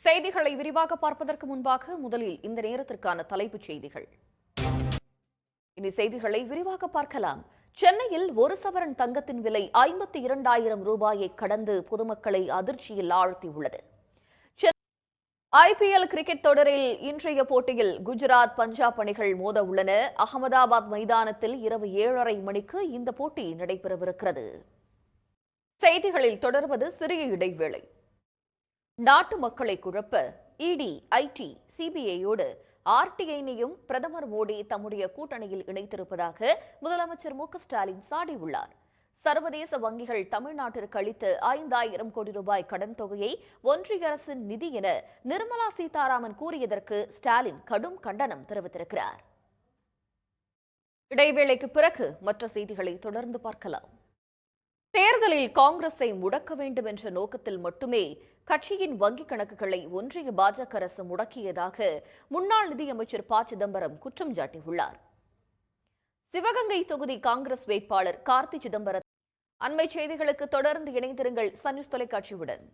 செய்திகளை விரிவாக பார்ப்பதற்கு முன்பாக முதலில் இந்த நேரத்திற்கான தலைப்புச் செய்திகள். இனி செய்திகளை விரிவாக பார்க்கலாம். சென்னையில் ஒரு சவரன் தங்கத்தின் விலை 52,000 ரூபாயை கடந்து பொதுமக்களை அதிர்ச்சியில் ஆழ்த்தியுள்ளது. IPL கிரிக்கெட் தொடரில் இன்றைய போட்டியில் குஜராத் பஞ்சாப் அணிகள் மோத உள்ளன. அகமதாபாத் மைதானத்தில் இரவு 7:30 மணிக்கு இந்த போட்டி நடைபெறவிருக்கிறது. செய்திகளில் தொடர்வது சிறிய இடைவேளை. நாட்டு மக்களை குழப்ப இடி, ஐடி, சிபிஐயோடு RTI-யையும் பிரதமர் மோடி தம்முடைய கூட்டணியில் இணைத்திருப்பதாக முதலமைச்சர் மு.க.ஸ்டாலின் சாடியுள்ளார். சர்வதேச வங்கிகள் தமிழ்நாட்டிற்கு அளித்த 5,000 கோடி ரூபாய் கடன் தொகையை ஒன்றிய அரசின் நிதி என நிர்மலா சீதாராமன் கூறியதற்கு ஸ்டாலின் கடும் கண்டனம் தெரிவித்திருக்கிறார். இடைவேளைக்கு பிறகு மற்ற செய்திகளை தொடர்ந்து பார்க்கலாம். தேர்தலில் காங்கிரஸை முடக்க வேண்டும் என்ற நோக்கத்தில் மட்டுமே கட்சியின் வங்கிக் கணக்குகளை ஒன்றிய பாஜக அரசு முடக்கியதாக முன்னாள் நிதியமைச்சர் ப. சிதம்பரம் குற்றம் சாட்டியுள்ளார். சிவகங்கை தொகுதி காங்கிரஸ் வேட்பாளர் கார்த்தி சிதம்பரம். அண்மை செய்திகளுக்கு தொடர்ந்து இணைந்திருங்கள் சன் நியூஸ் தொலைக்காட்சியுடன்.